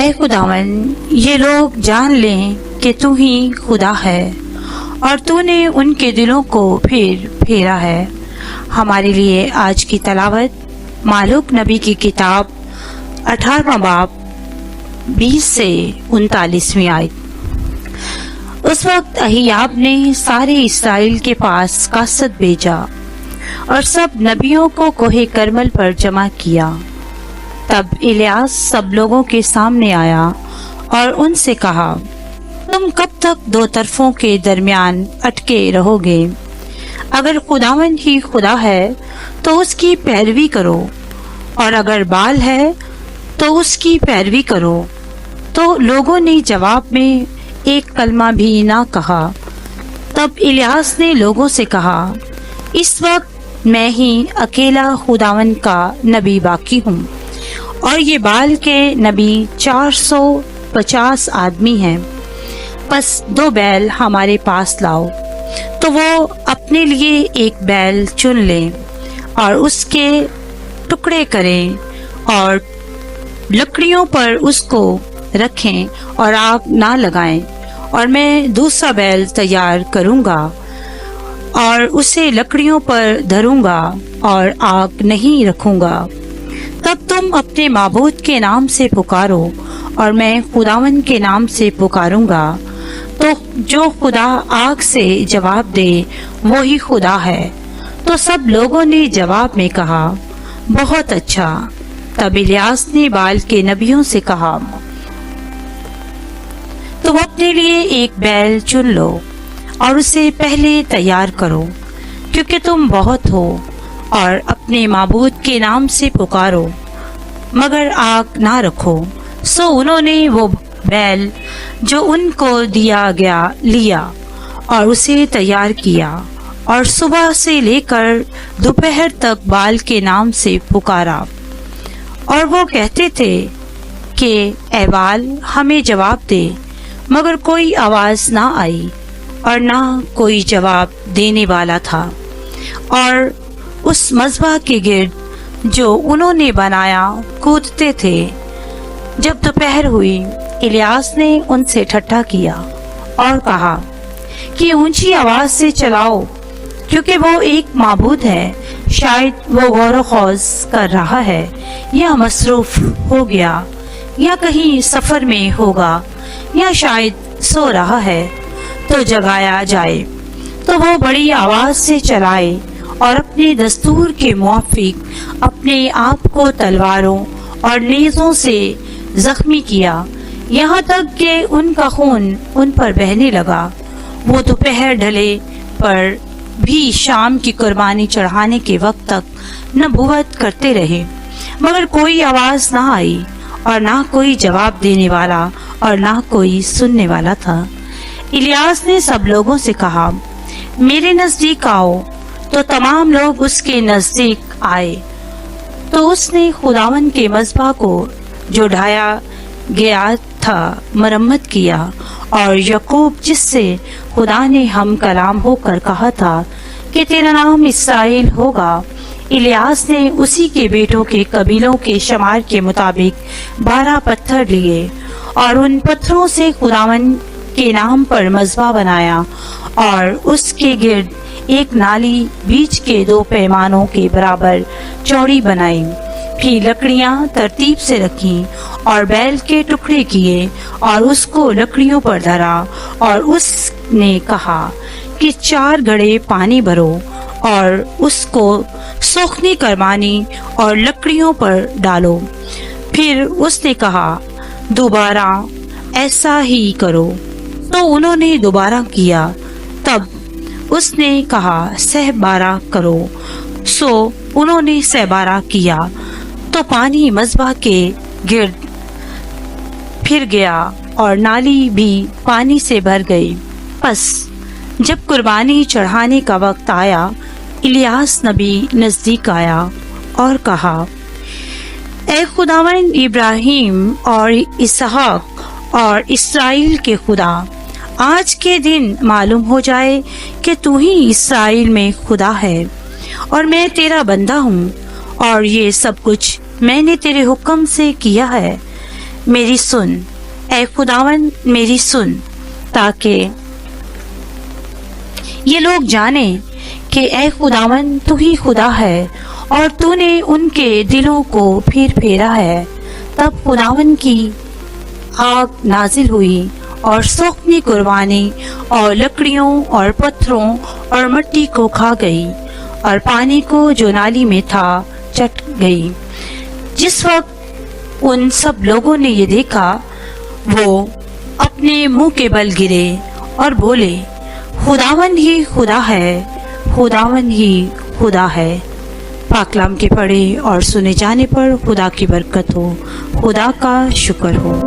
اے خداوند، یہ لوگ جان لیں کہ تو ہی خدا ہے اور تو نے ان کے دلوں کو پھیرا ہے۔ ہمارے لیے آج کی تلاوت مالوک نبی کی کتاب 18واں باب 20 سے 39ویں آیت۔ اس وقت اہیاب نے سارے اسرائیل کے پاس قاصد بھیجا اور سب نبیوں کو کوہ کرمل پر جمع کیا۔ تب الیاس سب لوگوں کے سامنے آیا اور ان سے کہا، تم کب تک دو طرفوں کے درمیان اٹکے رہو گے؟ اگر خداوند ہی خدا ہے تو اس کی پیروی کرو، اور اگر بال ہے تو اس کی پیروی کرو۔ تو لوگوں نے جواب میں ایک کلمہ بھی نہ کہا۔ تب الیاس نے لوگوں سے کہا، اس وقت میں ہی اکیلا خداوند کا نبی باقی ہوں، اور یہ بال کے نبی 450 آدمی ہیں۔ پس 2 بیل ہمارے پاس لاؤ۔ تو وہ اپنے لیے ایک بیل چن لیں اور اس کے ٹکڑے کریں اور لکڑیوں پر اس کو رکھیں اور آگ نہ لگائیں، اور میں دوسرا بیل تیار کروں گا اور اسے لکڑیوں پر دھروں گا اور آگ نہیں رکھوں گا۔ تب تم اپنے معبود کے نام سے پکارو اور میں خداوند کے نام سے پکاروں گا۔ تو جو خدا آگ سے جواب دے وہی خدا ہے۔ تو سب لوگوں نے جواب میں کہا، بہت اچھا۔ تب الیاس نے بال کے نبیوں سے کہا، تم اپنے لیے ایک بیل چن لو اور اسے پہلے تیار کرو، کیونکہ تم بہت ہو، اور اپنے معبود کے نام سے پکارو، مگر آگ نہ رکھو۔ سو انہوں نے وہ بیل جو ان کو دیا گیا لیا اور اسے تیار کیا، اور صبح سے لے کر دوپہر تک بال کے نام سے پکارا، اور وہ کہتے تھے کہ اے بال ہمیں جواب دے، مگر کوئی آواز نہ آئی اور نہ کوئی جواب دینے والا تھا۔ اور اس مذبح کے گرد جو انہوں نے بنایا کودتے تھے۔ جب دوپہر ہوئی، الیاس نے ان سے ٹھٹھا کیا اور کہا کہ اونچی آواز سے چلاؤ، کیونکہ وہ ایک معبود ہے، شاید وہ غور و خوض کر رہا ہے، یا مصروف ہو گیا، یا کہیں سفر میں ہوگا، یا شاید سو رہا ہے، تو جگایا جائے۔ تو وہ بڑی آواز سے چلائے اور اپنے دستور کے موافق اپنے آپ کو تلواروں اور نیزوں سے زخمی کیا، یہاں تک کہ ان کا خون ان پر بہنے لگا۔ وہ دوپہر ڈھلے پر بھی شام کی قربانی چڑھانے کے وقت تک نبوت کرتے رہے، مگر کوئی آواز نہ آئی اور نہ کوئی جواب دینے والا اور نہ کوئی سننے والا تھا۔ الیاس نے سب لوگوں سے کہا، میرے نزدیک آؤ۔ تو تمام لوگ اس کے نزدیک آئے۔ تو اس نے خداوند کے مذبح کو جو ڈھایا گیا تھا مرمت کیا، اور یعقوب جس سے خدا نے ہم کلام ہو کر کہا تھا کہ تیرا نام اسرائیل ہوگا، الیاس نے اسی کے بیٹوں کے قبیلوں کے شمار کے مطابق 12 پتھر لیے، اور ان پتھروں سے خداوند کے نام پر مذبح بنایا، اور اس کے گرد ایک نالی بیچ کے 2 پیمانوں کے برابر چوڑی بنائی۔ پھر لکڑیاں ترتیب سے رکھیں اور بیل کے ٹکڑے کیے اور اس کو لکڑیوں پر دھرا، اور اس نے کہا کہ 4 گھڑے پانی بھرو اور اس کو سوکھنی کرمانی اور لکڑیوں پر ڈالو۔ پھر اس نے کہا، دوبارہ ایسا ہی کرو۔ تو انہوں نے دوبارہ کیا۔ تب اس نے کہا، 12 کرو۔ سو انہوں نے 12 کیا۔ تو پانی مذبح کے گرد پھر گیا اور نالی بھی پانی سے بھر گئی۔ پس جب قربانی چڑھانے کا وقت آیا، الیاس نبی نزدیک آیا اور کہا، اے خداوند ابراہیم اور اسحاق اور اسرائیل کے خدا، آج کے دن معلوم ہو جائے کہ تو ہی اسرائیل میں خدا ہے، اور میں تیرا بندہ ہوں، اور یہ سب کچھ میں نے تیرے حکم سے کیا ہے۔ میری سن، اے خداوند میری سن، تاکہ یہ لوگ جانیں کہ اے خداوند تو ہی خدا ہے اور تو نے ان کے دلوں کو پھیرا ہے۔ تب خداوند کی آگ نازل ہوئی اور سوکھنی قربانی اور لکڑیوں اور پتھروں اور مٹی کو کھا گئی اور پانی کو جو نالی میں تھا چٹ گئی۔ جس وقت ان سب لوگوں نے یہ دیکھا وہ اپنے منہ کے بل گرے اور بولے، خداوند ہی خدا ہے، خداوند ہی خدا ہے۔ پاک کلام کے پڑھے اور سنے جانے پر خدا کی برکت ہو، خدا کا شکر ہو۔